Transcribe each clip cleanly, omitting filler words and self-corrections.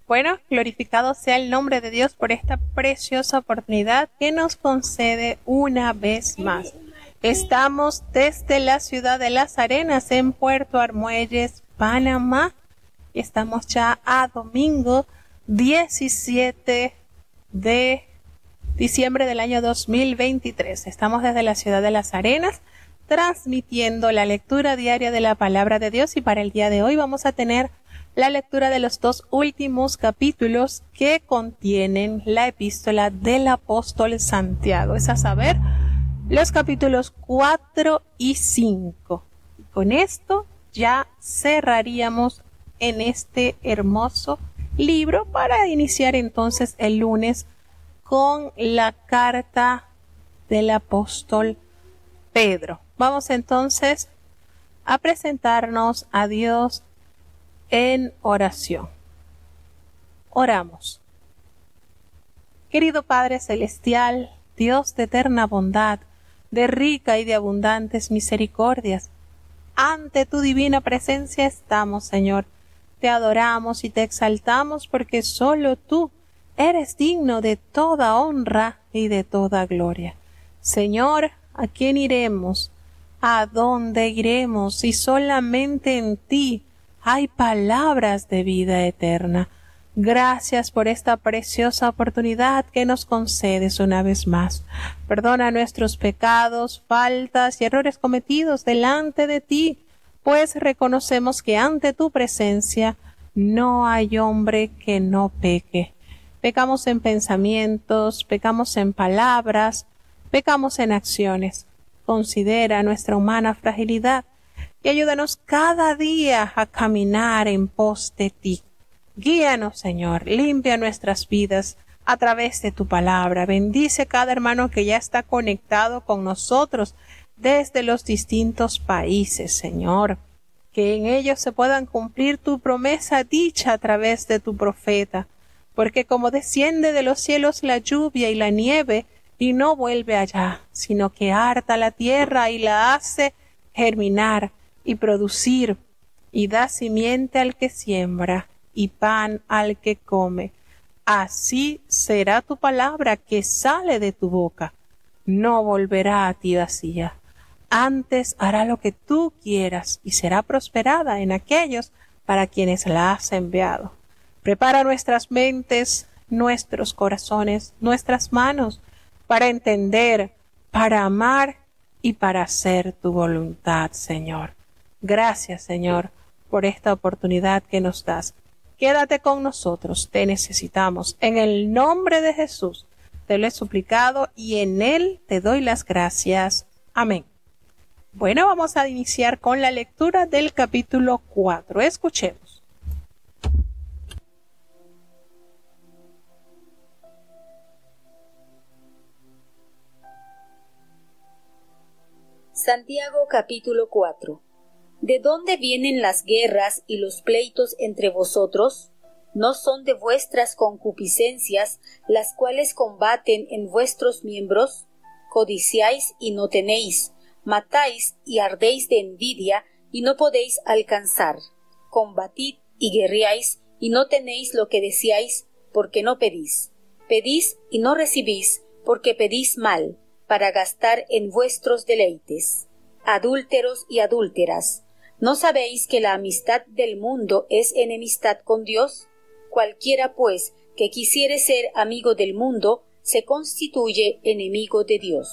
Bueno, glorificado sea el nombre de Dios por esta preciosa oportunidad que nos concede una vez más. Estamos desde la ciudad de Las Arenas en Puerto Armuelles, Panamá. Y estamos ya a domingo 17 de diciembre del año 2023. Estamos desde la ciudad de Las Arenas transmitiendo la lectura diaria de la palabra de Dios, y para el día de hoy vamos a tener la lectura de los dos últimos capítulos que contienen la epístola del apóstol Santiago, es a saber, los capítulos 4 y 5. Con esto ya cerraríamos en este hermoso libro para iniciar entonces el lunes con la carta del apóstol Pedro. Vamos entonces a presentarnos a Dios en oración. Oramos. Querido Padre Celestial, Dios de eterna bondad, de rica y de abundantes misericordias, ante tu divina presencia estamos, Señor. Te adoramos y te exaltamos porque solo tú eres digno de toda honra y de toda gloria. Señor, ¿a quién iremos? ¿A dónde iremos si solamente en ti hay palabras de vida eterna? Gracias por esta preciosa oportunidad que nos concedes una vez más. Perdona nuestros pecados, faltas y errores cometidos delante de ti, pues reconocemos que ante tu presencia no hay hombre que no peque. Pecamos en pensamientos, pecamos en palabras, pecamos en acciones. Considera nuestra humana fragilidad y ayúdanos cada día a caminar en pos de ti. Guíanos, Señor, limpia nuestras vidas a través de tu palabra. Bendice cada hermano que ya está conectado con nosotros desde los distintos países, Señor. Que en ellos se puedan cumplir tu promesa dicha a través de tu profeta. Porque como desciende de los cielos la lluvia y la nieve, y no vuelve allá, sino que harta la tierra y la hace germinar y producir, y da simiente al que siembra, y pan al que come. Así será tu palabra que sale de tu boca. No volverá a ti vacía. Antes hará lo que tú quieras, y será prosperada en aquellos para quienes la has enviado. Prepara nuestras mentes, nuestros corazones, nuestras manos, para entender, para amar y para hacer tu voluntad, Señor. Gracias, Señor, por esta oportunidad que nos das. Quédate con nosotros, te necesitamos. En el nombre de Jesús te lo he suplicado y en él te doy las gracias. Amén. Bueno, vamos a iniciar con la lectura del capítulo 4. Escuchemos. Santiago capítulo 4. ¿De dónde vienen las guerras y los pleitos entre vosotros? ¿No son de vuestras concupiscencias las cuales combaten en vuestros miembros? Codiciáis y no tenéis, matáis y ardéis de envidia y no podéis alcanzar. Combatid y guerreáis y no tenéis lo que deseáis, porque no pedís. Pedís y no recibís, porque pedís mal, para gastar en vuestros deleites. Adúlteros y adúlteras, ¿no sabéis que la amistad del mundo es enemistad con Dios? Cualquiera, pues, que quisiere ser amigo del mundo, se constituye enemigo de Dios.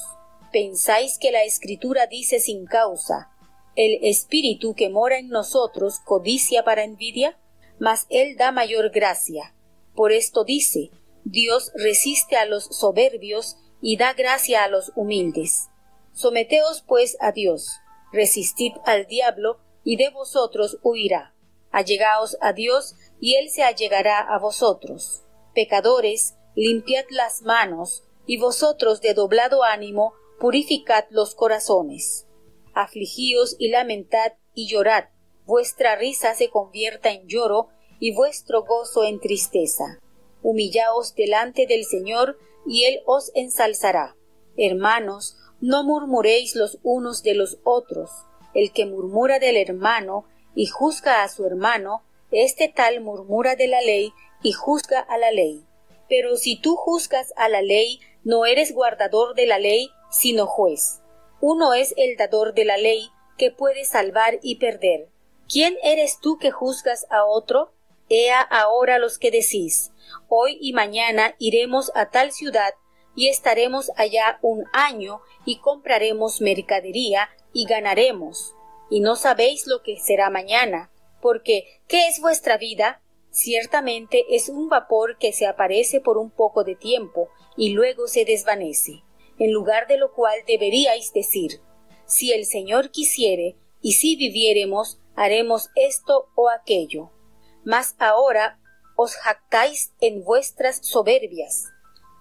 ¿Pensáis que la Escritura dice sin causa: el Espíritu que mora en nosotros codicia para envidia? Mas Él da mayor gracia. Por esto dice: Dios resiste a los soberbios y da gracia a los humildes. Someteos pues a Dios, resistid al diablo, y de vosotros huirá. Allegaos a Dios, y Él se allegará a vosotros. Pecadores, limpiad las manos, y vosotros de doblado ánimo, purificad los corazones. Afligíos y lamentad y llorad, vuestra risa se convierta en lloro, y vuestro gozo en tristeza. Humillaos delante del Señor, y Él os ensalzará. Hermanos, no murmuréis los unos de los otros. El que murmura del hermano y juzga a su hermano, Este tal murmura de la ley y juzga a la ley. Pero si tú juzgas a la ley, no eres guardador de la ley, sino juez. Uno es el dador de la ley, que puede salvar y perder. ¿Quién eres tú que juzgas a otro? Ea ahora los que decís, hoy y mañana iremos a tal ciudad, y estaremos allá un año, y compraremos mercadería, y ganaremos. Y no sabéis lo que será mañana, porque ¿qué es vuestra vida? Ciertamente es un vapor que se aparece por un poco de tiempo, y luego se desvanece. En lugar de lo cual deberíais decir, si el Señor quisiere, y si viviéremos, haremos esto o aquello. Mas ahora os jactáis en vuestras soberbias.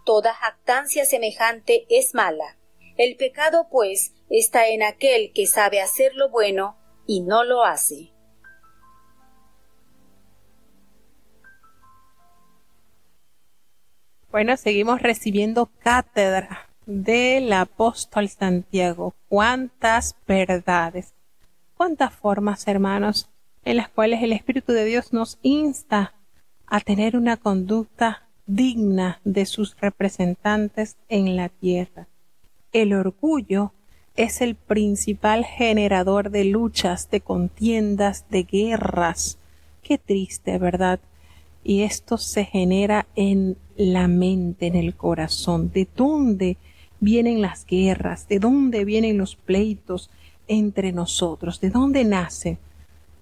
Toda jactancia semejante es mala. El pecado, pues, está en aquel que sabe hacer lo bueno y no lo hace. Bueno, seguimos recibiendo cátedra del apóstol Santiago. Cuántas verdades, cuántas formas, hermanos, en las cuales el Espíritu de Dios nos insta a tener una conducta digna de sus representantes en la tierra. El orgullo es el principal generador de luchas, de contiendas, de guerras. Qué triste, ¿verdad? Y esto se genera en la mente, en el corazón. ¿De dónde vienen las guerras? ¿De dónde vienen los pleitos entre nosotros? ¿De dónde nacen?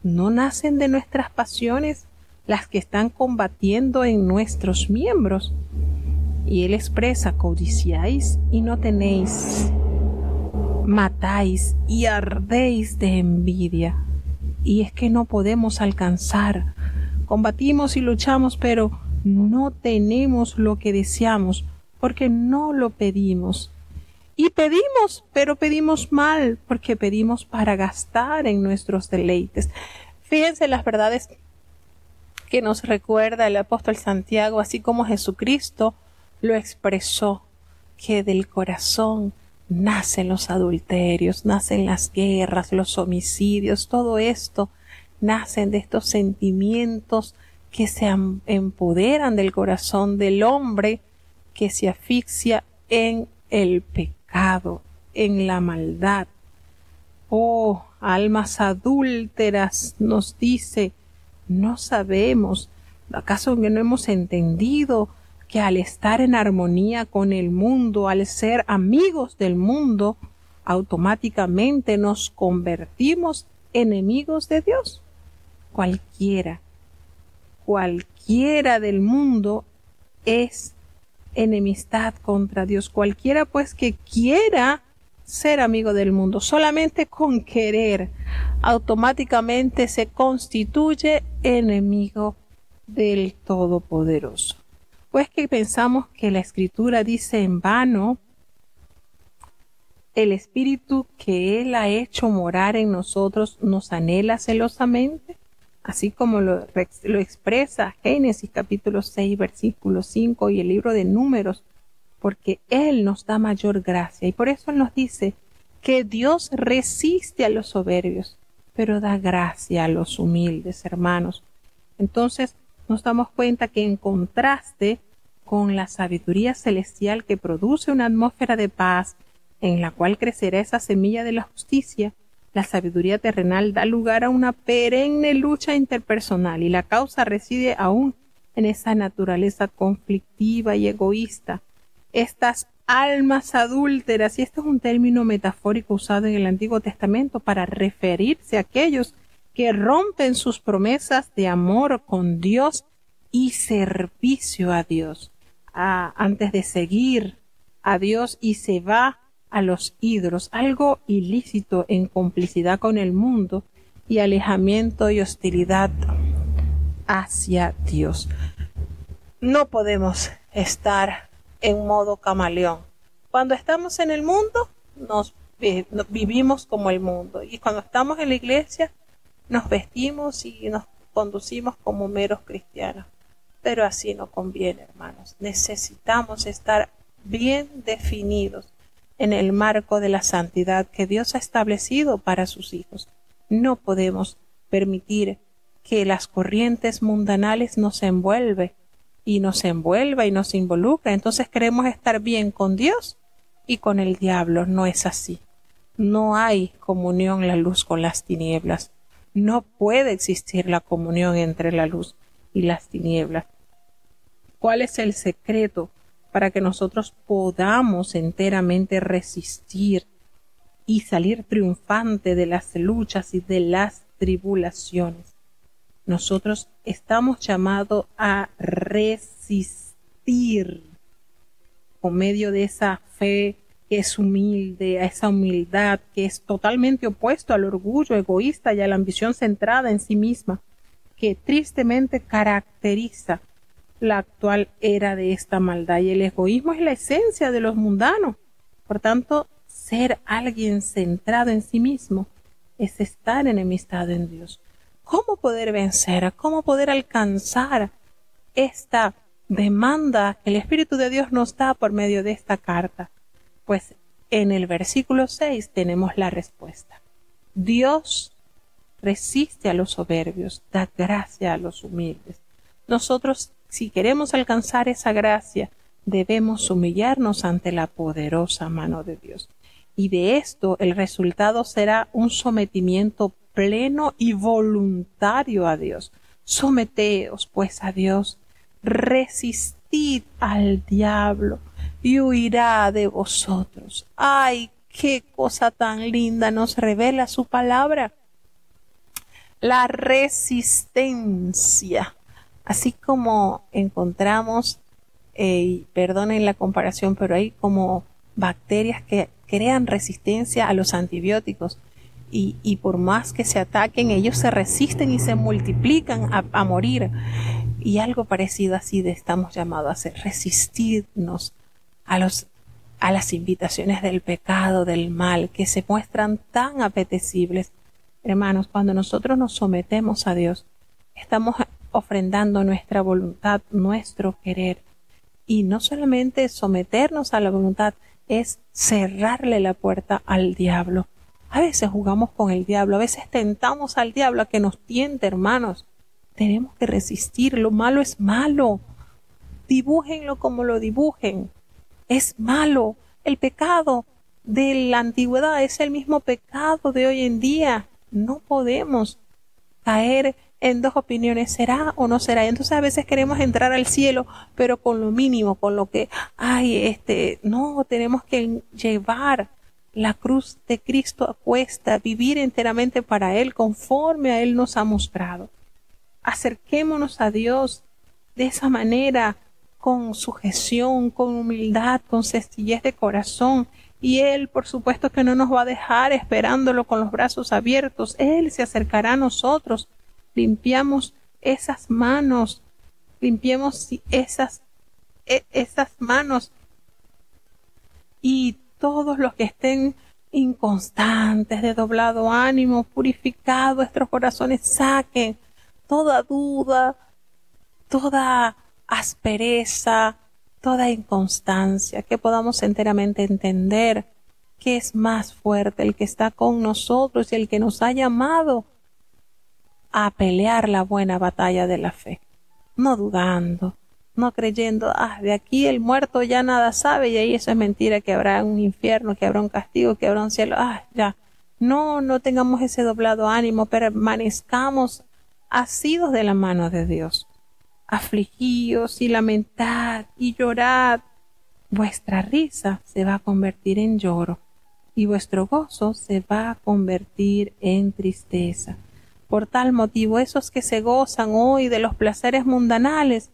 ¿No nacen de nuestras pasiones, las que están combatiendo en nuestros miembros? Y él expresa, codiciáis y no tenéis, matáis y ardéis de envidia. Y es que no podemos alcanzar. Combatimos y luchamos, pero no tenemos lo que deseamos, porque no lo pedimos. Y pedimos, pero pedimos mal, porque pedimos para gastar en nuestros deleites. Fíjense las verdades que nos recuerda el apóstol Santiago, así como Jesucristo lo expresó, que del corazón nacen los adulterios, nacen las guerras, los homicidios, todo esto nacen de estos sentimientos que se empoderan del corazón del hombre que se asfixia en el pecado, en la maldad. Oh, almas adúlteras, nos dice, no sabemos, ¿acaso que no hemos entendido que al estar en armonía con el mundo, al ser amigos del mundo, automáticamente nos convertimos enemigos de Dios? Cualquiera del mundo es enemistad contra Dios. Cualquiera pues que quiera ser amigo del mundo, solamente con querer, automáticamente se constituye enemigo del Todopoderoso. Pues que pensamos que la Escritura dice en vano, el Espíritu que Él ha hecho morar en nosotros nos anhela celosamente, así como lo expresa Génesis capítulo 6 versículo 5 y el libro de Números, porque Él nos da mayor gracia y por eso Él nos dice que Dios resiste a los soberbios, pero da gracia a los humildes, hermanos. Entonces nos damos cuenta que en contraste con la sabiduría celestial que produce una atmósfera de paz en la cual crecerá esa semilla de la justicia, la sabiduría terrenal da lugar a una perenne lucha interpersonal y la causa reside aún en esa naturaleza conflictiva y egoísta. Estas almas adúlteras, y este es un término metafórico usado en el Antiguo Testamento para referirse a aquellos que rompen sus promesas de amor con Dios y servicio a Dios, antes de seguir a Dios, y se va a los ídolos, algo ilícito en complicidad con el mundo y alejamiento y hostilidad hacia Dios. No podemos estar en modo camaleón. Cuando estamos en el mundo, nos vivimos como el mundo, y cuando estamos en la iglesia, nos vestimos y nos conducimos como meros cristianos. Pero así no conviene, hermanos. Necesitamos estar bien definidos en el marco de la santidad que Dios ha establecido para sus hijos. No podemos permitir que las corrientes mundanales nos envuelve y nos envuelva y nos involucra. Entonces queremos estar bien con Dios y con el diablo. No es así. No hay comunión la luz con las tinieblas. No puede existir la comunión entre la luz y las tinieblas. ¿Cuál es el secreto para que nosotros podamos enteramente resistir y salir triunfante de las luchas y de las tribulaciones? Nosotros estamos llamados a resistir por medio de esa fe que es humilde, a esa humildad que es totalmente opuesto al orgullo egoísta y a la ambición centrada en sí misma, que tristemente caracteriza la actual era de esta maldad. Y el egoísmo es la esencia de los mundanos. Por tanto, ser alguien centrado en sí mismo es estar enemistado en Dios. ¿Cómo poder vencer? ¿Cómo poder alcanzar esta demanda que el Espíritu de Dios nos da por medio de esta carta? Pues en el versículo 6 tenemos la respuesta. Dios resiste a los soberbios, da gracia a los humildes. Nosotros, si queremos alcanzar esa gracia, debemos humillarnos ante la poderosa mano de Dios. Y de esto el resultado será un sometimiento pleno y voluntario a Dios. Someteos pues a Dios, resistid al diablo y huirá de vosotros. ¡Ay, qué cosa tan linda nos revela su palabra! La resistencia. Así como encontramos, perdonen la comparación, pero hay como bacterias que crean resistencia a los antibióticos y por más que se ataquen, ellos se resisten y se multiplican a morir. Y algo parecido así estamos llamados a hacer, resistirnos a las invitaciones del pecado, del mal, que se muestran tan apetecibles. Hermanos, cuando nosotros nos sometemos a Dios, estamos ofrendando nuestra voluntad, nuestro querer. Y no solamente someternos a la voluntad, es cerrarle la puerta al diablo. A veces jugamos con el diablo, a veces tentamos al diablo a que nos tiente, hermanos. Tenemos que resistir, lo malo es malo. Dibújenlo como lo dibujen. Es malo. El pecado de la antigüedad es el mismo pecado de hoy en día. No podemos caer en dos opiniones, ¿será o no será? Entonces a veces queremos entrar al cielo, pero con lo mínimo, con lo que, no, tenemos que llevar la cruz de Cristo a cuesta, vivir enteramente para Él, conforme a Él nos ha mostrado. Acerquémonos a Dios de esa manera, con sujeción, con humildad, con sencillez de corazón, y Él, por supuesto, que no nos va a dejar esperándolo con los brazos abiertos. Él se acercará a nosotros. Limpiamos esas manos, limpiemos esas manos, y todos los que estén inconstantes, de doblado ánimo, purificad vuestros corazones, saquen toda duda, toda aspereza, toda inconstancia, que podamos enteramente entender que es más fuerte el que está con nosotros y el que nos ha llamado a pelear la buena batalla de la fe, no dudando, no creyendo, de aquí el muerto ya nada sabe, y ahí eso es mentira, que habrá un infierno, que habrá un castigo, que habrá un cielo, ya. No tengamos ese doblado ánimo, permanezcamos asidos de la mano de Dios. Afligíos y lamentad y llorad. Vuestra risa se va a convertir en lloro y vuestro gozo se va a convertir en tristeza. Por tal motivo, esos que se gozan hoy de los placeres mundanales,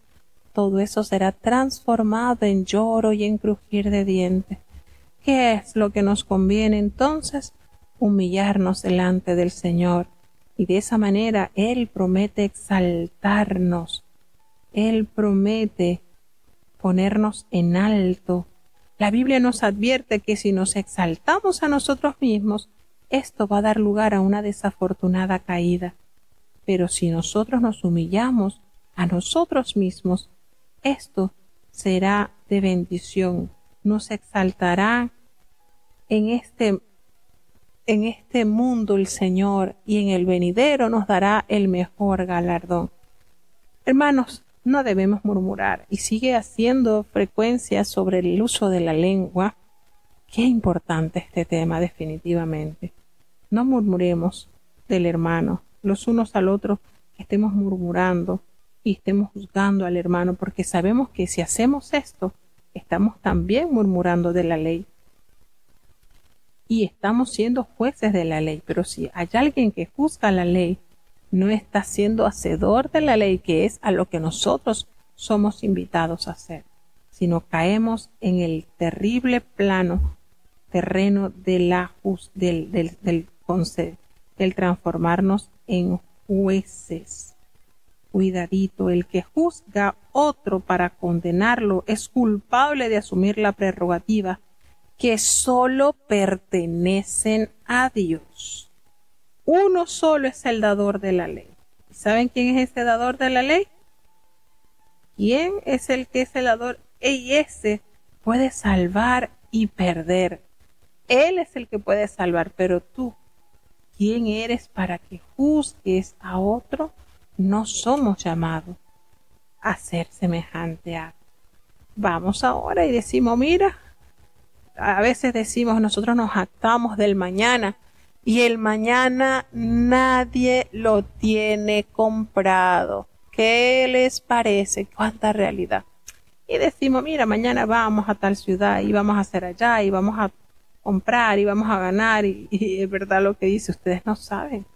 todo eso será transformado en lloro y en crujir de dientes. ¿Qué es lo que nos conviene entonces? Humillarnos delante del Señor, y de esa manera Él promete exaltarnos. Él promete ponernos en alto. La Biblia nos advierte que si nos exaltamos a nosotros mismos, esto va a dar lugar a una desafortunada caída. Pero si nosotros nos humillamos a nosotros mismos, esto será de bendición. Nos exaltará en este en este mundo el Señor y en el venidero nos dará el mejor galardón. Hermanos, no debemos murmurar y sigue haciendo frecuencia sobre el uso de la lengua. Qué importante este tema definitivamente. No murmuremos del hermano, los unos al otro, que estemos murmurando y estemos juzgando al hermano, porque sabemos que si hacemos esto, estamos también murmurando de la ley. Y estamos siendo jueces de la ley, pero si hay alguien que juzga la ley, no está siendo hacedor de la ley, que es a lo que nosotros somos invitados a hacer, sino caemos en el terrible terreno de del transformarnos en jueces. Cuidadito, el que juzga otro para condenarlo es culpable de asumir la prerrogativa que solo pertenecen a Dios. Uno solo es el dador de la ley. ¿Saben quién es ese dador de la ley? ¿Quién es el que es el dador? Y ese puede salvar y perder. Él es el que puede salvar, pero tú, ¿quién eres para que juzgues a otro? No somos llamados a ser semejante a. Vamos ahora y decimos, mira, a veces decimos, nosotros nos jactamos del mañana, y el mañana nadie lo tiene comprado. ¿Qué les parece? ¿Cuánta realidad? Y decimos, mira, mañana vamos a tal ciudad y vamos a hacer allá y vamos a comprar y vamos a ganar, y es verdad lo que dice, ustedes no saben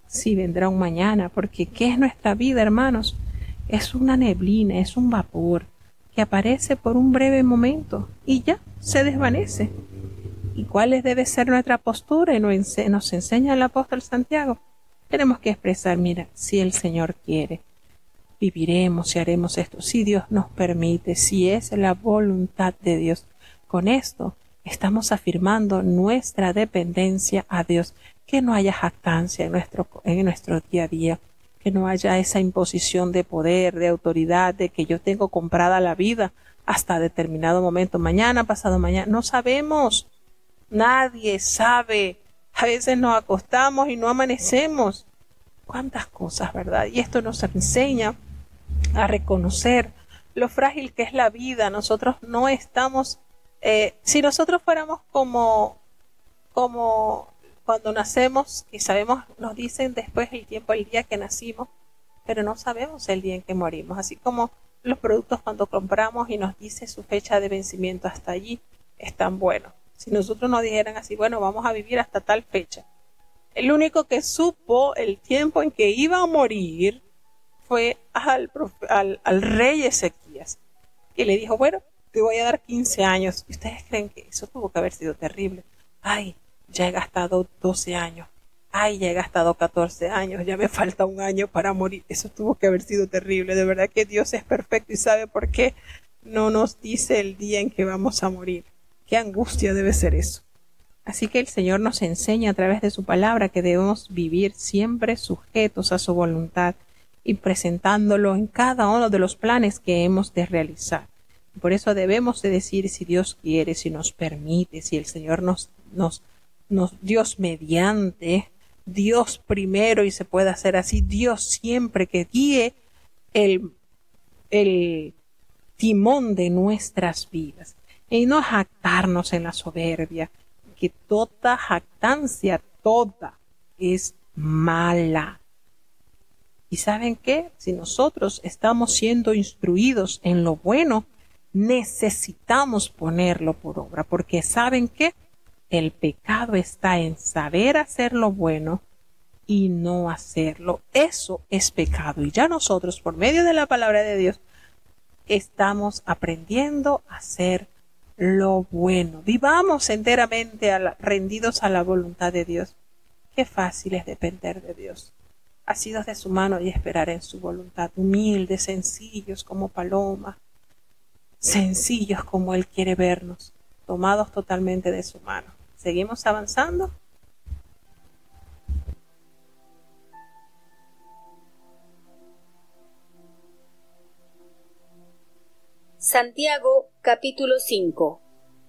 si vendrá un mañana, porque ¿qué es nuestra vida, hermanos? Es una neblina, es un vapor que aparece por un breve momento y ya se desvanece. ¿Y cuál debe ser nuestra postura? Y nos enseña el apóstol Santiago. Tenemos que expresar, mira, si el Señor quiere, viviremos y haremos esto, si Dios nos permite, si es la voluntad de Dios. Con esto estamos afirmando nuestra dependencia a Dios, que no haya jactancia en nuestro día a día, que no haya esa imposición de poder, de autoridad, de que yo tengo comprada la vida hasta determinado momento, mañana, pasado mañana, no sabemos, nadie sabe, a veces nos acostamos y no amanecemos, cuántas cosas, ¿verdad? Y esto nos enseña a reconocer lo frágil que es la vida. Nosotros no estamos, si nosotros fuéramos como cuando nacemos, y sabemos, nos dicen después el tiempo, el día que nacimos, pero no sabemos el día en que morimos, así como los productos cuando compramos y nos dice su fecha de vencimiento, hasta allí están buenos. Si nosotros nos dijeran así, bueno, vamos a vivir hasta tal fecha, el único que supo el tiempo en que iba a morir fue al rey Ezequías, que le dijo, bueno, te voy a dar 15 años. ¿Y ustedes creen que eso tuvo que haber sido terrible? Ay, ya he gastado 12 años. Ay, ya he gastado 14 años. Ya me falta un año para morir. Eso tuvo que haber sido terrible. De verdad que Dios es perfecto y sabe por qué no nos dice el día en que vamos a morir. Qué angustia debe ser eso. Así que el Señor nos enseña a través de su palabra que debemos vivir siempre sujetos a su voluntad y presentándolo en cada uno de los planes que hemos de realizar. Por eso debemos de decir, si Dios quiere, si nos permite, si el Señor Dios mediante, Dios primero, y se puede hacer así, Dios siempre que guíe el timón de nuestras vidas. Y no jactarnos en la soberbia, que toda jactancia, toda, es mala. ¿Y saben qué? Si nosotros estamos siendo instruidos en lo bueno, necesitamos ponerlo por obra, porque ¿saben qué? El pecado está en saber hacer lo bueno y no hacerlo. Eso es pecado. Y ya nosotros, por medio de la palabra de Dios, estamos aprendiendo a hacer lo bueno. Vivamos enteramente rendidos a la voluntad de Dios. Qué fácil es depender de Dios. Asidos de su mano y esperar en su voluntad. Humildes, sencillos como paloma. Sencillos como Él quiere vernos. Tomados totalmente de su mano. ¿Seguimos avanzando? Santiago capítulo 5.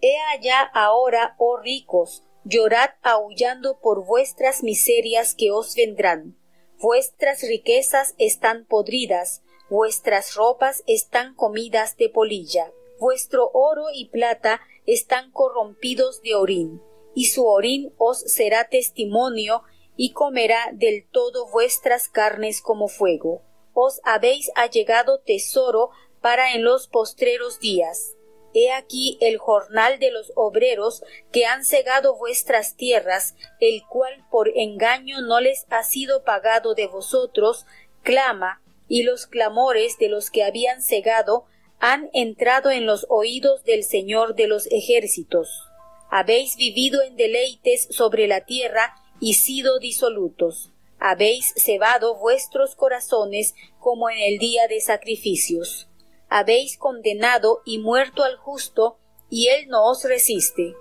He allá ahora, oh ricos, Llorad aullando por vuestras miserias que os vendrán. Vuestras riquezas están podridas, vuestras ropas están comidas de polilla. Vuestro oro y plata están corrompidos de orín, y su orín os será testimonio, y comerá del todo vuestras carnes como fuego. Os habéis allegado tesoro para en los postreros días. He aquí el jornal de los obreros que han segado vuestras tierras, el cual por engaño no les ha sido pagado de vosotros, clama, y los clamores de los que habían segado han entrado en los oídos del Señor de los ejércitos. Habéis vivido en deleites sobre la tierra y sido disolutos. Habéis cebado vuestros corazones como en el día de sacrificios. Habéis condenado y muerto al justo, y él no os resiste.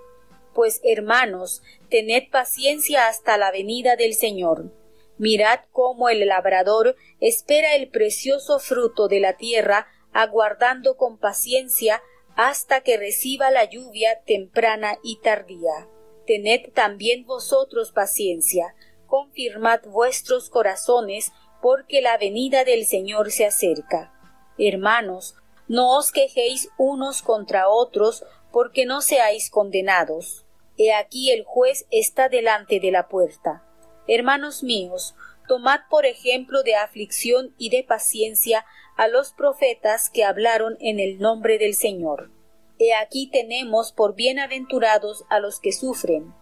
Pues, hermanos, tened paciencia hasta la venida del Señor. Mirad cómo el labrador espera el precioso fruto de la tierra, aguardando con paciencia hasta que reciba la lluvia temprana y tardía. Tened también vosotros paciencia, confirmad vuestros corazones, porque la venida del Señor se acerca. Hermanos, no os quejéis unos contra otros, porque no seáis condenados. He aquí el juez está delante de la puerta. Hermanos míos, tomad por ejemplo de aflicción y de paciencia a los profetas que hablaron en el nombre del Señor. He aquí tenemos por bienaventurados a los que sufren.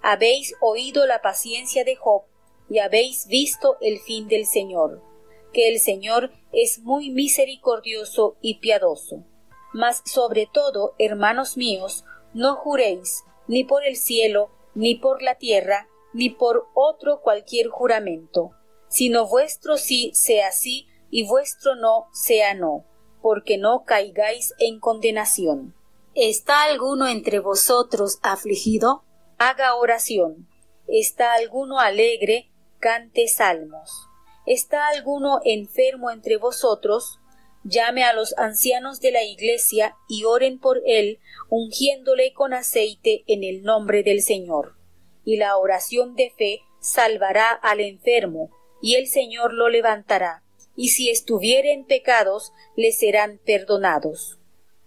Habéis oído la paciencia de Job, y habéis visto el fin del Señor, que el Señor es muy misericordioso y piadoso. Mas sobre todo, hermanos míos, no juréis, ni por el cielo, ni por la tierra, ni por otro cualquier juramento, sino vuestro sí sea sí, y vuestro no sea no, porque no caigáis en condenación. ¿Está alguno entre vosotros afligido? Haga oración. ¿Está alguno alegre? Cante salmos. ¿Está alguno enfermo entre vosotros? Llame a los ancianos de la iglesia y oren por él, ungiéndole con aceite en el nombre del Señor. Y la oración de fe salvará al enfermo, y el Señor lo levantará, y si estuviere en pecados, le serán perdonados.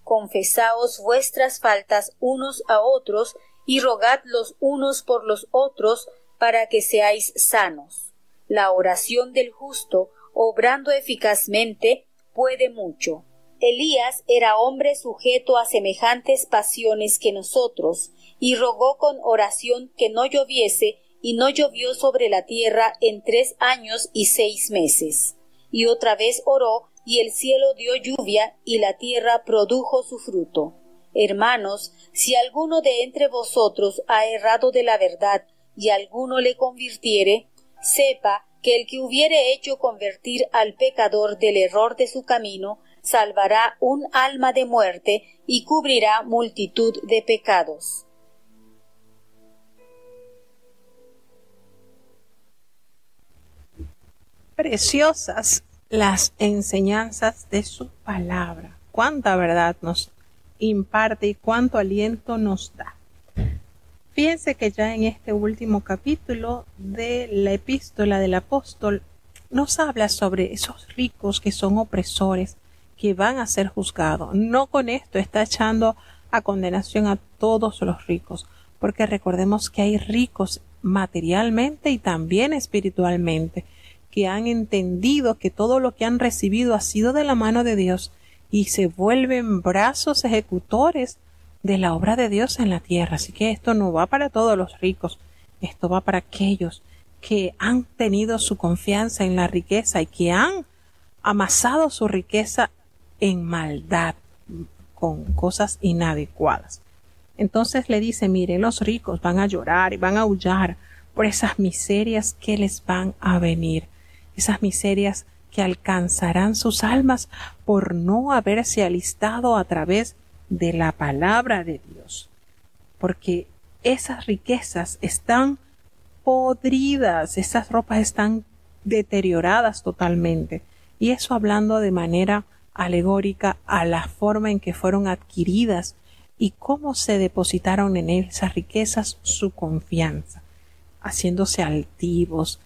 Confesaos vuestras faltas unos a otros, y rogad los unos por los otros, para que seáis sanos. La oración del justo, obrando eficazmente, puede mucho. Elías era hombre sujeto a semejantes pasiones que nosotros, y rogó con oración que no lloviese, y no llovió sobre la tierra en 3 años y 6 meses. Y otra vez oró, y el cielo dio lluvia, y la tierra produjo su fruto. Hermanos, si alguno de entre vosotros ha errado de la verdad, y alguno le convirtiere, sepa que el que hubiere hecho convertir al pecador del error de su camino, salvará un alma de muerte y cubrirá multitud de pecados. Preciosas las enseñanzas de su palabra. Cuánta verdad nos imparte y cuánto aliento nos da. Fíjense que ya en este último capítulo de la epístola del apóstol nos habla sobre esos ricos que son opresores, que van a ser juzgados. No con esto está echando a condenación a todos los ricos, porque recordemos que hay ricos materialmente y también espiritualmente, que han entendido que todo lo que han recibido ha sido de la mano de Dios y se vuelven brazos ejecutores de la obra de Dios en la tierra. Así que esto no va para todos los ricos, esto va para aquellos que han tenido su confianza en la riqueza y que han amasado su riqueza en maldad, con cosas inadecuadas. Entonces le dice, mire, los ricos van a llorar y van a aullar por esas miserias que les van a venir, esas miserias que alcanzarán sus almas por no haberse alistado a través de la palabra de Dios, porque esas riquezas están podridas, esas ropas están deterioradas totalmente, y eso hablando de manera alegórica a la forma en que fueron adquiridas y cómo se depositaron en él esas riquezas, su confianza, haciéndose altivos,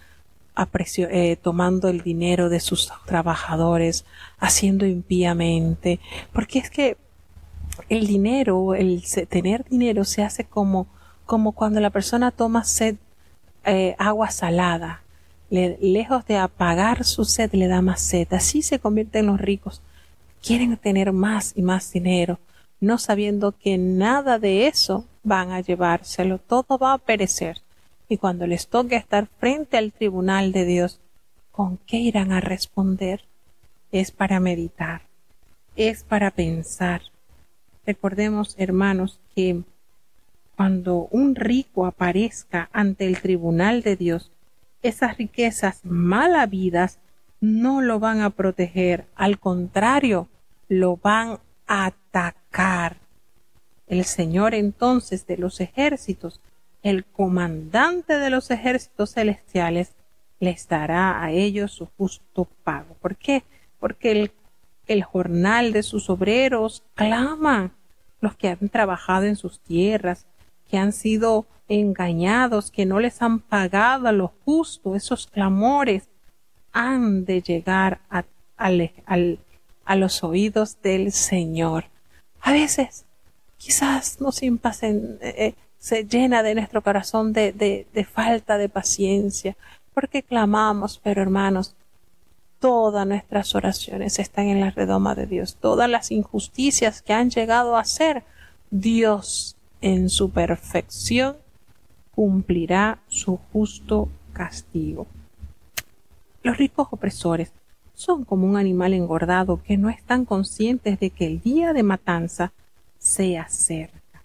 tomando el dinero de sus trabajadores, haciendo impíamente, porque es que el dinero, tener dinero se hace como cuando la persona toma agua salada, lejos de apagar su sed le da más sed. Así se convierten los ricos, quieren tener más y más dinero, no sabiendo que nada de eso van a llevárselo, todo va a perecer. Y cuando les toque estar frente al tribunal de Dios, ¿con qué irán a responder? Es para meditar, es para pensar. Recordemos, hermanos, que cuando un rico aparezca ante el tribunal de Dios, esas riquezas mal habidas no lo van a proteger, al contrario, lo van a atacar. El Señor entonces de los ejércitos, el comandante de los ejércitos celestiales, les dará a ellos su justo pago. ¿Por qué? Porque el jornal de sus obreros clama, los que han trabajado en sus tierras, que han sido engañados, que no les han pagado a lo justo, esos clamores han de llegar a los oídos del Señor. A veces quizás nos impasen, se llena de nuestro corazón de falta de paciencia, porque clamamos, pero hermanos, todas nuestras oraciones están en la redoma de Dios. Todas las injusticias que han llegado a ser, Dios en su perfección cumplirá su justo castigo. Los ricos opresores son como un animal engordado que no están conscientes de que el día de matanza se acerca.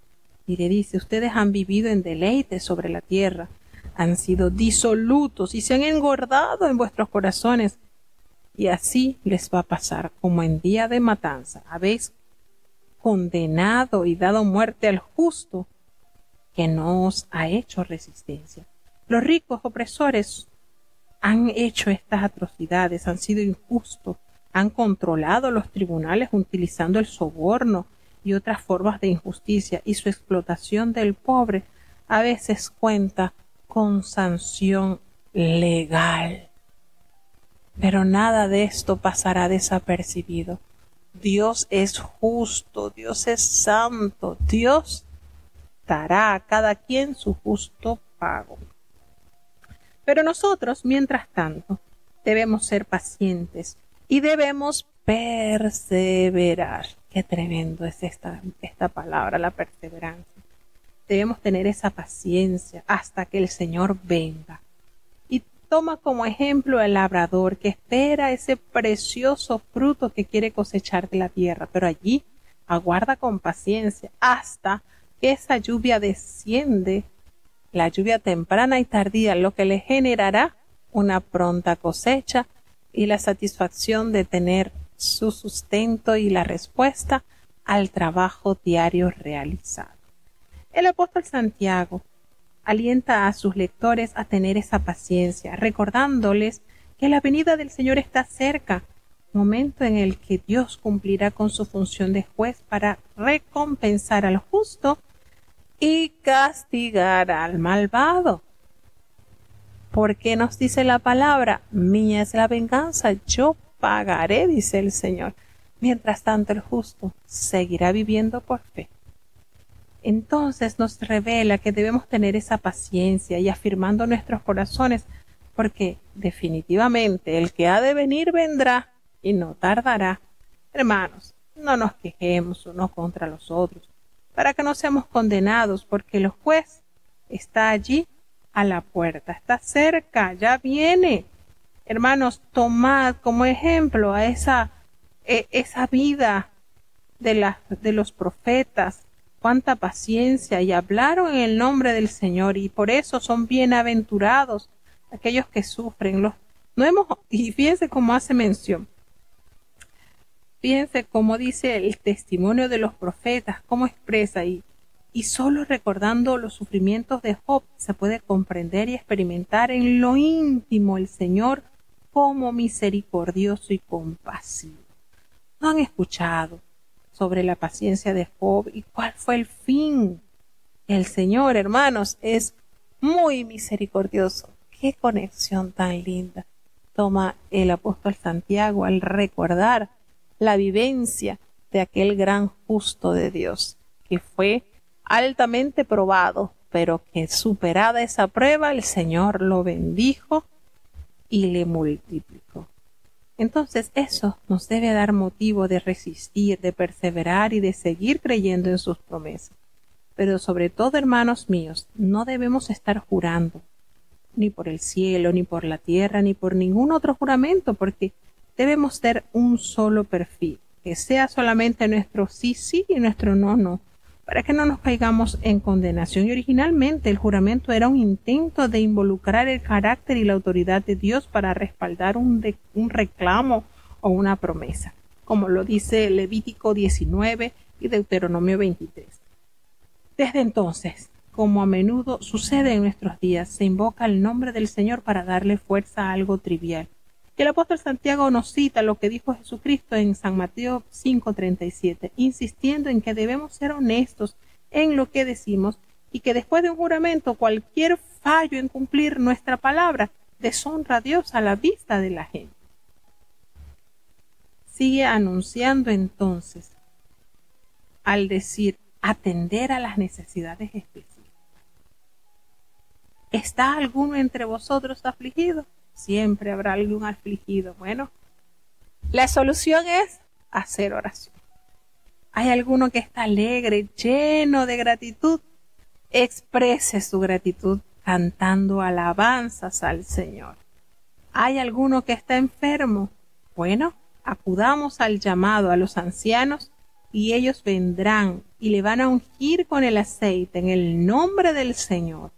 Y le dice, ustedes han vivido en deleite sobre la tierra, han sido disolutos y se han engordado en vuestros corazones. Y así les va a pasar, como en día de matanza. Habéis condenado y dado muerte al justo, que no os ha hecho resistencia. Los ricos opresores han hecho estas atrocidades, han sido injustos, han controlado los tribunales utilizando el soborno y otras formas de injusticia, y su explotación del pobre a veces cuenta con sanción legal. Pero nada de esto pasará desapercibido. Dios es justo, Dios es santo, Dios dará a cada quien su justo pago. Pero nosotros, mientras tanto, debemos ser pacientes y debemos perseverar. Qué tremendo es esta palabra, la perseverancia. Debemos tener esa paciencia hasta que el Señor venga. Y toma como ejemplo el labrador que espera ese precioso fruto que quiere cosechar de la tierra, pero allí aguarda con paciencia hasta que esa lluvia desciende, la lluvia temprana y tardía, lo que le generará una pronta cosecha y la satisfacción de tener su sustento y la respuesta al trabajo diario realizado. El apóstol Santiago alienta a sus lectores a tener esa paciencia, recordándoles que la venida del Señor está cerca, momento en el que Dios cumplirá con su función de juez para recompensar al justo y castigar al malvado. Porque nos dice la palabra, mía es la venganza, yo pagaré, dice el Señor. Mientras tanto, el justo seguirá viviendo por fe. Entonces nos revela que debemos tener esa paciencia y afirmando nuestros corazones, porque definitivamente el que ha de venir vendrá y no tardará. Hermanos, no nos quejemos unos contra los otros, para que no seamos condenados, porque el juez está allí a la puerta, está cerca, ya viene. Hermanos, tomad como ejemplo a esa vida de los profetas, cuánta paciencia, y hablaron en el nombre del Señor, y por eso son bienaventurados aquellos que sufren. Y fíjense cómo hace mención. Fíjense cómo dice el testimonio de los profetas, cómo expresa, y solo recordando los sufrimientos de Job se puede comprender y experimentar en lo íntimo el Señor como misericordioso y compasivo. ¿No han escuchado sobre la paciencia de Job. ¿Y cuál fue el fin? El Señor, hermanos, es muy misericordioso. ¡Qué conexión tan linda toma el apóstol Santiago al recordar la vivencia de aquel gran justo de Dios, que fue altamente probado, pero que superada esa prueba, el Señor lo bendijo y le multiplicó. Entonces eso nos debe dar motivo de resistir, de perseverar y de seguir creyendo en sus promesas. Pero sobre todo, hermanos míos, no debemos estar jurando, ni por el cielo, ni por la tierra, ni por ningún otro juramento, porque debemos ser un solo perfil, que sea solamente nuestro sí, sí y nuestro no, no, para que no nos caigamos en condenación. Y originalmente el juramento era un intento de involucrar el carácter y la autoridad de Dios para respaldar un reclamo o una promesa, como lo dice Levítico 19 y Deuteronomio 23. Desde entonces, como a menudo sucede en nuestros días, se invoca el nombre del Señor para darle fuerza a algo trivial. Y el apóstol Santiago nos cita lo que dijo Jesucristo en San Mateo 5:37, insistiendo en que debemos ser honestos en lo que decimos y que después de un juramento cualquier fallo en cumplir nuestra palabra deshonra a Dios a la vista de la gente. Sigue anunciando entonces al decir atender a las necesidades específicas. ¿Está alguno entre vosotros afligido? Siempre habrá algún afligido. Bueno, la solución es hacer oración. ¿Hay alguno que está alegre, lleno de gratitud? Exprese su gratitud cantando alabanzas al Señor. ¿Hay alguno que está enfermo? Bueno, acudamos al llamado a los ancianos y ellos vendrán y le van a ungir con el aceite en el nombre del Señor.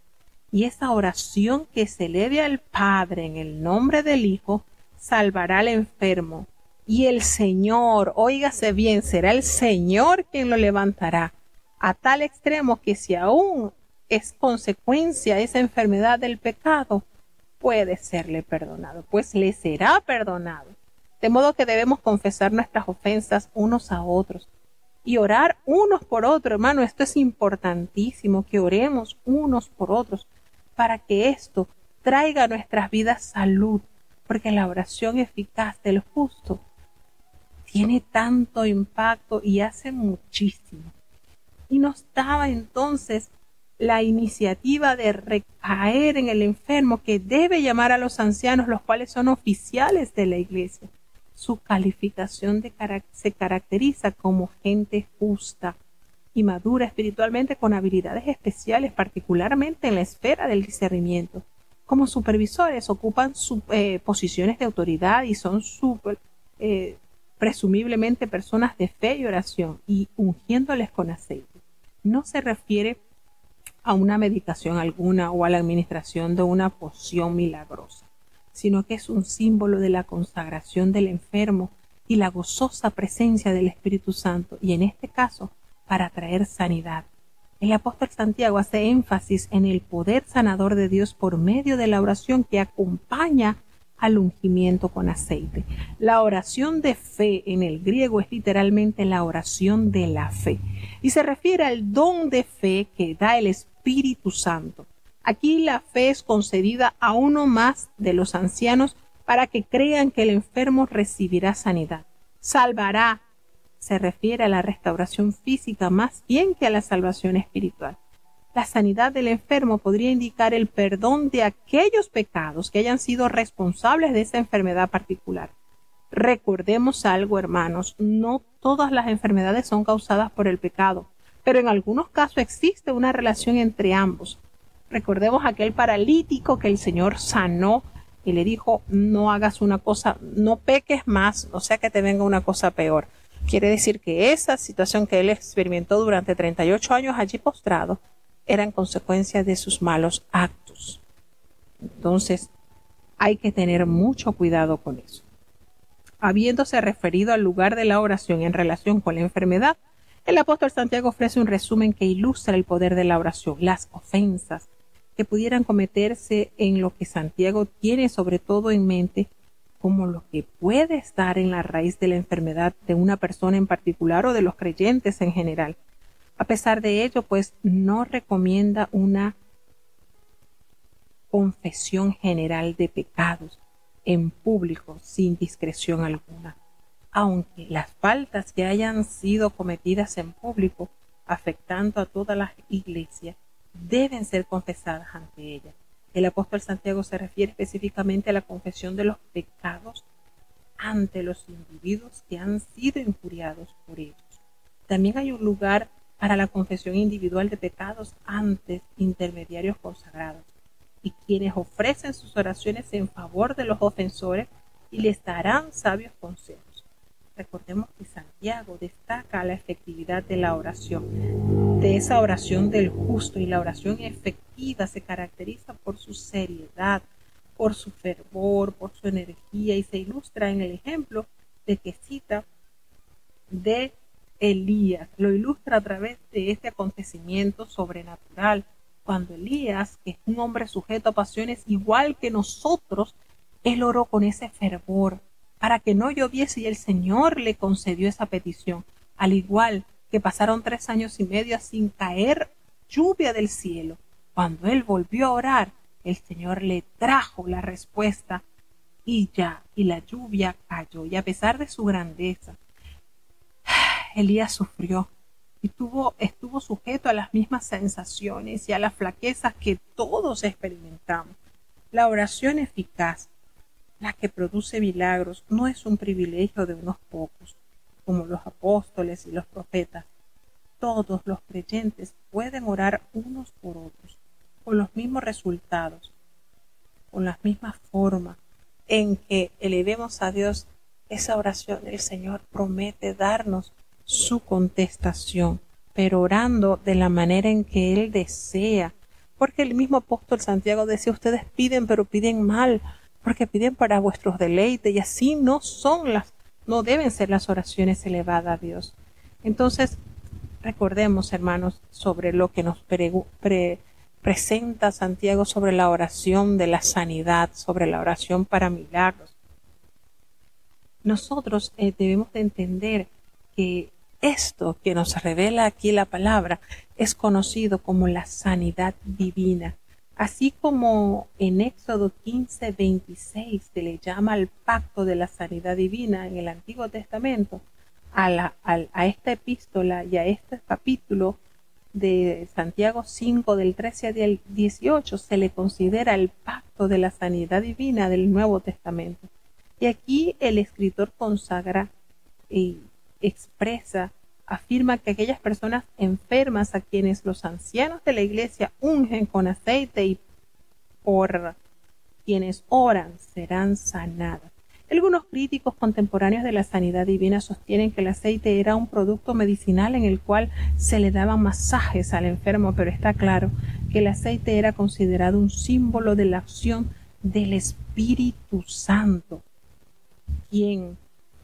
Y esa oración que se eleve al Padre en el nombre del Hijo salvará al enfermo. Y el Señor, óigase bien, será el Señor quien lo levantará, a tal extremo que si aún es consecuencia esa enfermedad del pecado, puede serle perdonado, pues le será perdonado. De modo que debemos confesar nuestras ofensas unos a otros y orar unos por otros, hermano. Esto es importantísimo, que oremos unos por otros para que esto traiga a nuestras vidas salud, porque la oración eficaz del justo tiene tanto impacto y hace muchísimo. Y nos daba entonces la iniciativa de recaer en el enfermo, que debe llamar a los ancianos, los cuales son oficiales de la iglesia. Su calificación se caracteriza como gente justa y madura espiritualmente, con habilidades especiales, particularmente en la esfera del discernimiento. Como supervisores ocupan posiciones de autoridad y son presumiblemente personas de fe y oración, y ungiéndoles con aceite. No se refiere a una medicación alguna o a la administración de una poción milagrosa, sino que es un símbolo de la consagración del enfermo y la gozosa presencia del Espíritu Santo, y en este caso para traer sanidad. El apóstol Santiago hace énfasis en el poder sanador de Dios por medio de la oración que acompaña al ungimiento con aceite. La oración de fe en el griego es literalmente la oración de la fe, y se refiere al don de fe que da el Espíritu Santo. Aquí la fe es concedida a uno más de los ancianos para que crean que el enfermo recibirá sanidad. Salvará se refiere a la restauración física más bien que a la salvación espiritual. La sanidad del enfermo podría indicar el perdón de aquellos pecados que hayan sido responsables de esa enfermedad particular. Recordemos algo, hermanos, no todas las enfermedades son causadas por el pecado, pero en algunos casos existe una relación entre ambos. Recordemos aquel paralítico que el Señor sanó y le dijo: no hagas una cosa, no peques más, no sea que te venga una cosa peor. Quiere decir que esa situación que él experimentó durante 38 años allí postrado eran consecuencias de sus malos actos. Entonces hay que tener mucho cuidado con eso. Habiéndose referido al lugar de la oración en relación con la enfermedad, el apóstol Santiago ofrece un resumen que ilustra el poder de la oración, las ofensas que pudieran cometerse en lo que Santiago tiene sobre todo en mente como lo que puede estar en la raíz de la enfermedad de una persona en particular o de los creyentes en general. A pesar de ello, pues no recomienda una confesión general de pecados en público sin discreción alguna, aunque las faltas que hayan sido cometidas en público afectando a toda la iglesia deben ser confesadas ante ella. El apóstol Santiago se refiere específicamente a la confesión de los pecados ante los individuos que han sido injuriados por ellos. También hay un lugar para la confesión individual de pecados ante intermediarios consagrados, y quienes ofrecen sus oraciones en favor de los ofensores y les darán sabios consejos. Recordemos que Santiago destaca la efectividad de la oración, de esa oración del justo, y la oración efectiva se caracteriza por su seriedad, por su fervor, por su energía, y se ilustra en el ejemplo de que cita de Elías. Lo ilustra a través de este acontecimiento sobrenatural, cuando Elías, que es un hombre sujeto a pasiones igual que nosotros, él oró con ese fervor para que no lloviese, y el Señor le concedió esa petición, al igual que pasaron 3 años y medio sin caer lluvia del cielo. Cuando él volvió a orar, el Señor le trajo la respuesta y la lluvia cayó. Y a pesar de su grandeza, Elías sufrió y estuvo sujeto a las mismas sensaciones y a las flaquezas que todos experimentamos. La oración eficaz, la que produce milagros, no es un privilegio de unos pocos, como los apóstoles y los profetas. Todos los creyentes pueden orar unos por otros, con los mismos resultados, con las mismas formas en que elevemos a Dios esa oración. El Señor promete darnos su contestación, pero orando de la manera en que Él desea, porque el mismo apóstol Santiago decía: ustedes piden, pero piden mal, porque piden para vuestros deleites, y así no deben ser las oraciones elevadas a Dios. Entonces, recordemos, hermanos, sobre lo que nos presenta Santiago sobre la oración de la sanidad, sobre la oración para milagros. Nosotros debemos de entender que esto que nos revela aquí la palabra es conocido como la sanidad divina. Así como en Éxodo 15:26 se le llama al pacto de la sanidad divina en el Antiguo Testamento, a esta epístola y a este capítulo de Santiago 5 del 13 al 18 se le considera el pacto de la sanidad divina del Nuevo Testamento. Y aquí el escritor consagra y afirma que aquellas personas enfermas a quienes los ancianos de la iglesia ungen con aceite y por quienes oran serán sanadas. Algunos críticos contemporáneos de la sanidad divina sostienen que el aceite era un producto medicinal en el cual se le daban masajes al enfermo, pero está claro que el aceite era considerado un símbolo de la acción del Espíritu Santo, quien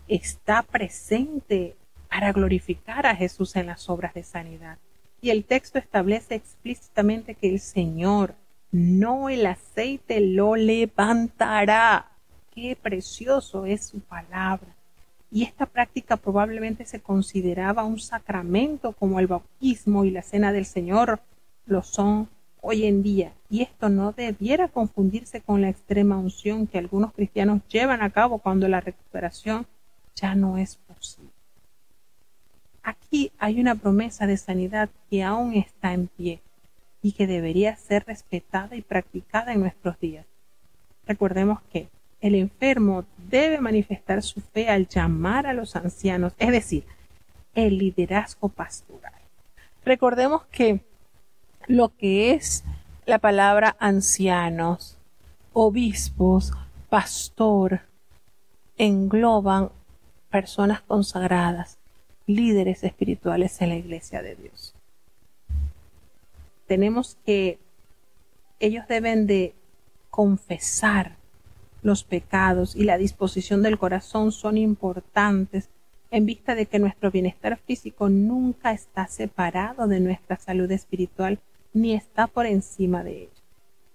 está presente para glorificar a Jesús en las obras de sanidad. Y el texto establece explícitamente que el Señor, no el aceite, lo levantará. Qué precioso es su palabra. Y esta práctica probablemente se consideraba un sacramento como el bautismo y la cena del Señor lo son hoy en día. Y esto no debiera confundirse con la extrema unción que algunos cristianos llevan a cabo cuando la recuperación ya no es posible. Aquí hay una promesa de sanidad que aún está en pie y que debería ser respetada y practicada en nuestros días. Recordemos que el enfermo debe manifestar su fe al llamar a los ancianos, es decir, el liderazgo pastoral. Recordemos que lo que es la palabra ancianos, obispos, pastor, engloban personas consagradas, líderes espirituales en la iglesia de Dios. Tenemos que ellos deben de confesar los pecados, y la disposición del corazón son importantes en vista de que nuestro bienestar físico nunca está separado de nuestra salud espiritual ni está por encima de ella.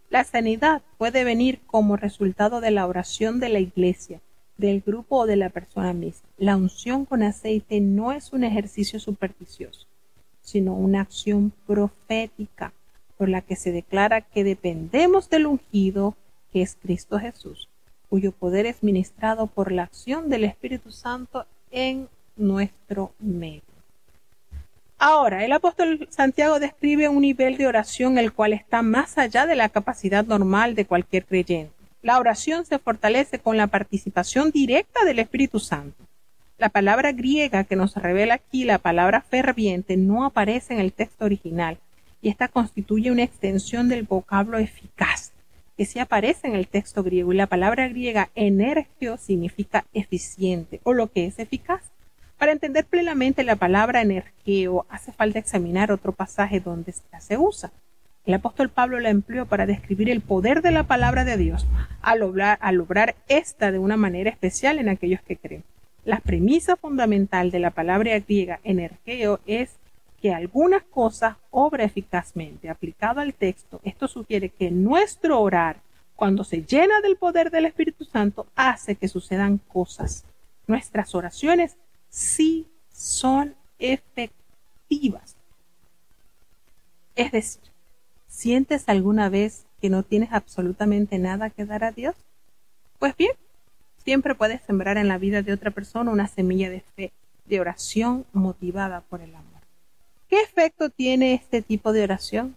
La sanidad puede venir como resultado de la oración de la iglesia, del grupo o de la persona misma. La unción con aceite no es un ejercicio supersticioso, sino una acción profética por la que se declara que dependemos del ungido, que es Cristo Jesús, cuyo poder es ministrado por la acción del Espíritu Santo en nuestro medio. Ahora, el apóstol Santiago describe un nivel de oración el cual está más allá de la capacidad normal de cualquier creyente. La oración se fortalece con la participación directa del Espíritu Santo. La palabra griega que nos revela aquí, la palabra ferviente, no aparece en el texto original, y esta constituye una extensión del vocablo eficaz, que sí aparece en el texto griego, y la palabra griega energio significa eficiente, o lo que es eficaz. Para entender plenamente la palabra energio, hace falta examinar otro pasaje donde se usa. El apóstol Pablo la empleó para describir el poder de la palabra de Dios, al obrar esta de una manera especial en aquellos que creen. La premisa fundamental de la palabra griega energio es que algunas cosas obra eficazmente. Aplicado al texto, esto sugiere que nuestro orar, cuando se llena del poder del Espíritu Santo, hace que sucedan cosas. Nuestras oraciones sí son efectivas. Es decir, ¿sientes alguna vez que no tienes absolutamente nada que dar a Dios? Pues bien, siempre puedes sembrar en la vida de otra persona una semilla de fe, de oración motivada por el amor. ¿Qué efecto tiene este tipo de oración?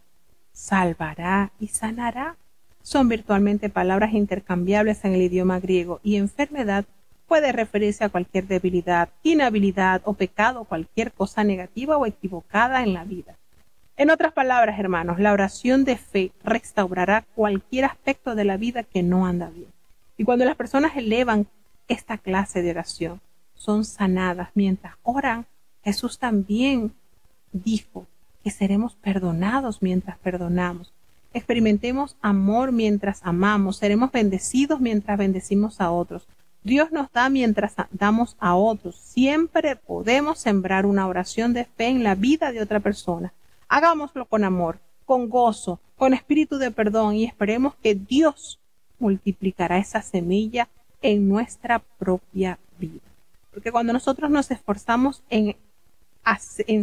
Salvará y sanará. Son virtualmente palabras intercambiables en el idioma griego, y enfermedad puede referirse a cualquier debilidad, inhabilidad o pecado, cualquier cosa negativa o equivocada en la vida. En otras palabras, hermanos, la oración de fe restaurará cualquier aspecto de la vida que no anda bien. Y cuando las personas elevan esta clase de oración, son sanadas. Mientras oran, Jesús también dijo que seremos perdonados mientras perdonamos. Experimentemos amor mientras amamos. Seremos bendecidos mientras bendecimos a otros. Dios nos da mientras damos a otros. Siempre podemos sembrar una oración de fe en la vida de otra persona. Hagámoslo con amor, con gozo, con espíritu de perdón, y esperemos que Dios multiplicará esa semilla en nuestra propia vida. Porque cuando nosotros nos esforzamos en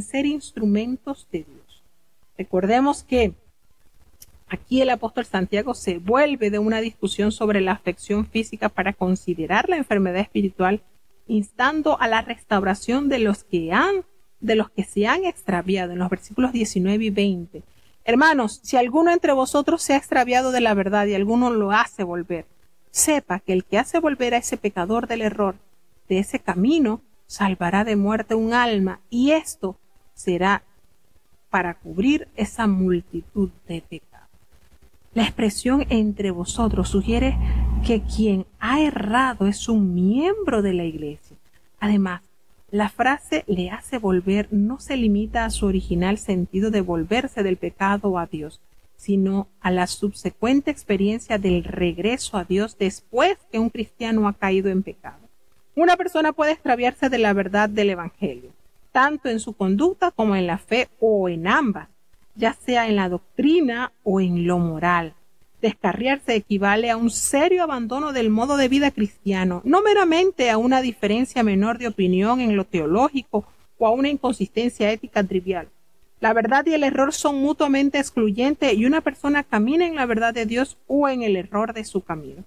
ser instrumentos de Dios, recordemos que aquí el apóstol Santiago se vuelve de una discusión sobre la afección física para considerar la enfermedad espiritual, instando a la restauración de los que se han extraviado, en los versículos 19 y 20. Hermanos, si alguno entre vosotros se ha extraviado de la verdad y alguno lo hace volver, sepa que el que hace volver a ese pecador del error, de ese camino, salvará de muerte un alma, y esto será para cubrir esa multitud de pecados. La expresión entre vosotros sugiere que quien ha errado es un miembro de la iglesia. Además, la frase le hace volver no se limita a su original sentido de volverse del pecado a Dios, sino a la subsecuente experiencia del regreso a Dios después que un cristiano ha caído en pecado. Una persona puede extraviarse de la verdad del Evangelio, tanto en su conducta como en la fe, o en ambas, ya sea en la doctrina o en lo moral. Descarriarse equivale a un serio abandono del modo de vida cristiano, no meramente a una diferencia menor de opinión en lo teológico o a una inconsistencia ética trivial. La verdad y el error son mutuamente excluyentes, y una persona camina en la verdad de Dios o en el error de su camino.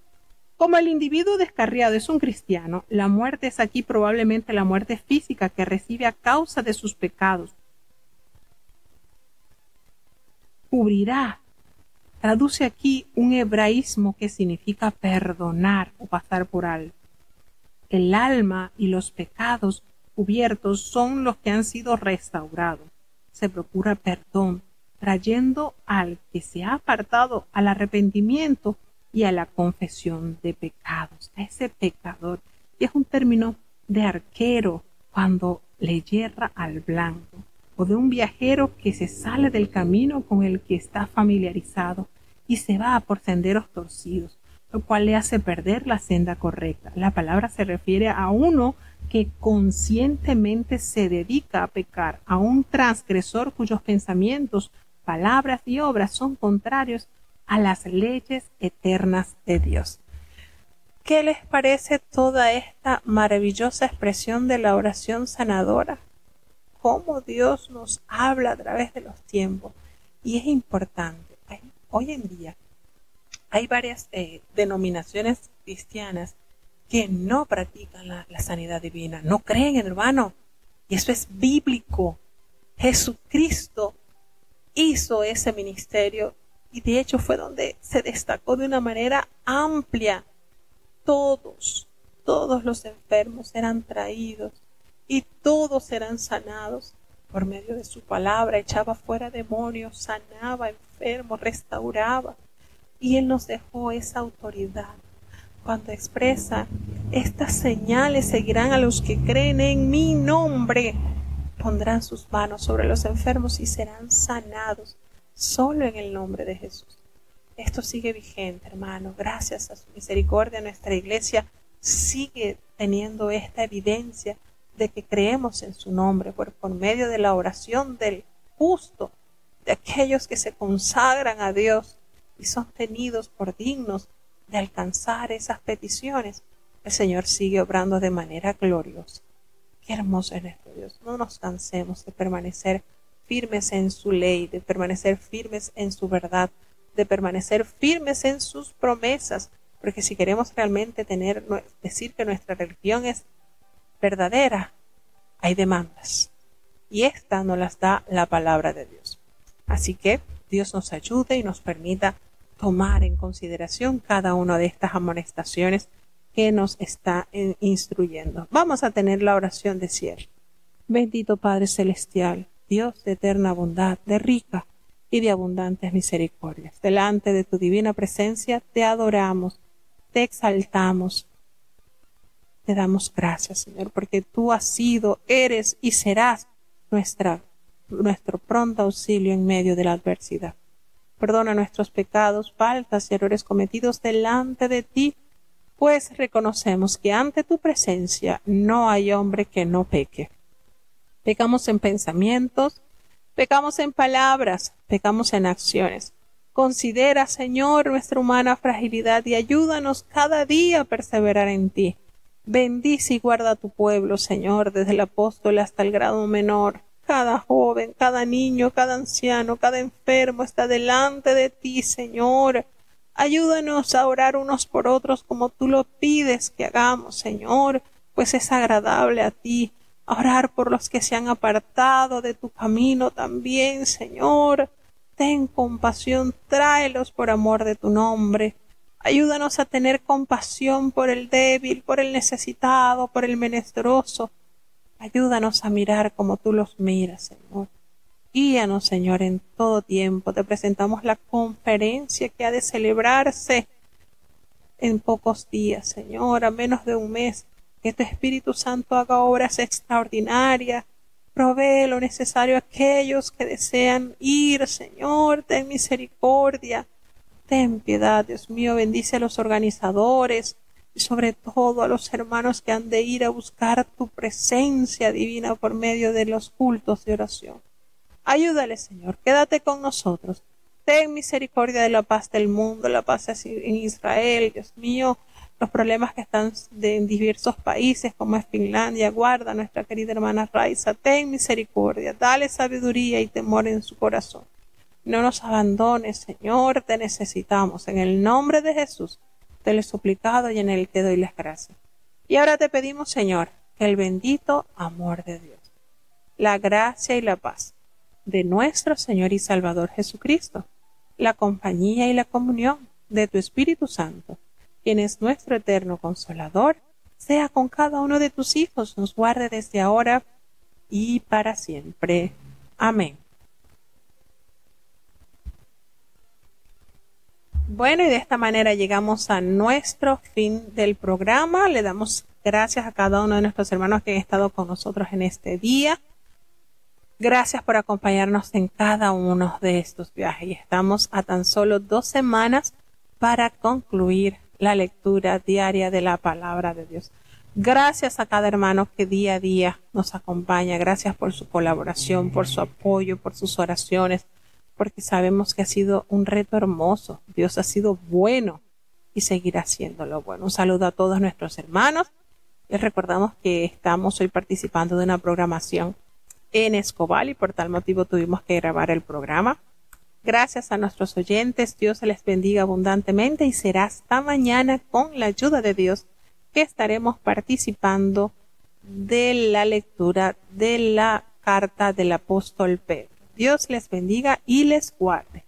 Como el individuo descarriado es un cristiano, la muerte es aquí probablemente la muerte física que recibe a causa de sus pecados. Cubrirá. Traduce aquí un hebraísmo que significa perdonar o pasar por alto. El alma y los pecados cubiertos son los que han sido restaurados. Se procura perdón, trayendo al que se ha apartado al arrepentimiento y a la confesión de pecados, a ese pecador. Y es un término de arquero cuando le yerra al blanco, o de un viajero que se sale del camino con el que está familiarizado y se va por senderos torcidos, lo cual le hace perder la senda correcta. La palabra se refiere a uno que conscientemente se dedica a pecar, a un transgresor cuyos pensamientos, palabras y obras son contrarios a las leyes eternas de Dios. ¿Qué les parece toda esta maravillosa expresión de la oración sanadora? Cómo Dios nos habla a través de los tiempos. Y es importante. Hoy en día hay varias denominaciones cristianas que no practican la sanidad divina. No creen, hermano. Y eso es bíblico. Jesucristo hizo ese ministerio y de hecho fue donde se destacó de una manera amplia. Todos los enfermos eran traídos y todos serán sanados por medio de su palabra. Echaba fuera demonios, sanaba enfermos, restauraba. Y Él nos dejó esa autoridad. Cuando expresa, estas señales seguirán a los que creen en mi nombre. Pondrán sus manos sobre los enfermos y serán sanados solo en el nombre de Jesús. Esto sigue vigente, hermano. Gracias a su misericordia, nuestra iglesia sigue teniendo esta evidencia de que creemos en su nombre por medio de la oración del justo, de aquellos que se consagran a Dios y son tenidos por dignos de alcanzar esas peticiones. El Señor sigue obrando de manera gloriosa. Qué hermoso es nuestro Dios. No nos cansemos de permanecer firmes en su ley, de permanecer firmes en su verdad, de permanecer firmes en sus promesas, porque si queremos realmente decir que nuestra religión es verdadera, hay demandas, y esta nos las da la palabra de Dios. Así que Dios nos ayude y nos permita tomar en consideración cada una de estas amonestaciones que nos está instruyendo. Vamos a tener la oración de cierre. Bendito Padre Celestial, Dios de eterna bondad, de rica y de abundantes misericordias. Delante de tu divina presencia te adoramos, te exaltamos, te damos gracias, Señor, porque tú has sido, eres y serás nuestro pronto auxilio en medio de la adversidad. Perdona nuestros pecados, faltas y errores cometidos delante de ti, pues reconocemos que ante tu presencia no hay hombre que no peque. Pecamos en pensamientos, pecamos en palabras, pecamos en acciones. Considera, Señor, nuestra humana fragilidad y ayúdanos cada día a perseverar en ti. Bendice y guarda a tu pueblo, Señor, desde el apóstol hasta el grado menor. Cada joven, cada niño, cada anciano, cada enfermo está delante de ti, Señor. Ayúdanos a orar unos por otros como tú lo pides que hagamos, Señor, pues es agradable a ti. A orar por los que se han apartado de tu camino también, Señor. Ten compasión, tráelos por amor de tu nombre. Ayúdanos a tener compasión por el débil, por el necesitado, por el menesteroso. Ayúdanos a mirar como tú los miras, Señor. Guíanos, Señor, en todo tiempo. Te presentamos la conferencia que ha de celebrarse en pocos días, Señor, a menos de un mes. Que tu Espíritu Santo haga obras extraordinarias. Provee lo necesario a aquellos que desean ir, Señor. Ten misericordia. Ten piedad, Dios mío. Bendice a los organizadores y sobre todo a los hermanos que han de ir a buscar tu presencia divina por medio de los cultos de oración. Ayúdale, Señor. Quédate con nosotros. Ten misericordia de la paz del mundo, la paz en Israel, Dios mío. Los problemas que están en diversos países como es Finlandia, guarda a nuestra querida hermana Raiza, ten misericordia, dale sabiduría y temor en su corazón. No nos abandones, Señor, te necesitamos. En el nombre de Jesús te lo he suplicado y en él te doy las gracias. Y ahora te pedimos, Señor, que el bendito amor de Dios, la gracia y la paz de nuestro Señor y Salvador Jesucristo, la compañía y la comunión de tu Espíritu Santo, quien es nuestro eterno Consolador, sea con cada uno de tus hijos, nos guarde desde ahora y para siempre. Amén. Bueno, y de esta manera llegamos a nuestro fin del programa. Le damos gracias a cada uno de nuestros hermanos que han estado con nosotros en este día. Gracias por acompañarnos en cada uno de estos viajes. Y estamos a tan solo 2 semanas para concluir la lectura diaria de la palabra de Dios. Gracias a cada hermano que día a día nos acompaña. Gracias por su colaboración, por su apoyo, por sus oraciones, porque sabemos que ha sido un reto hermoso. Dios ha sido bueno y y seguir haciéndolo bueno. Un saludo a todos nuestros hermanos. Les recordamos que estamos hoy participando de una programación en Escobal y por tal motivo tuvimos que grabar el programa. Gracias a nuestros oyentes, Dios se les bendiga abundantemente y será hasta mañana con la ayuda de Dios que estaremos participando de la lectura de la carta del apóstol Pedro. Dios les bendiga y les guarde.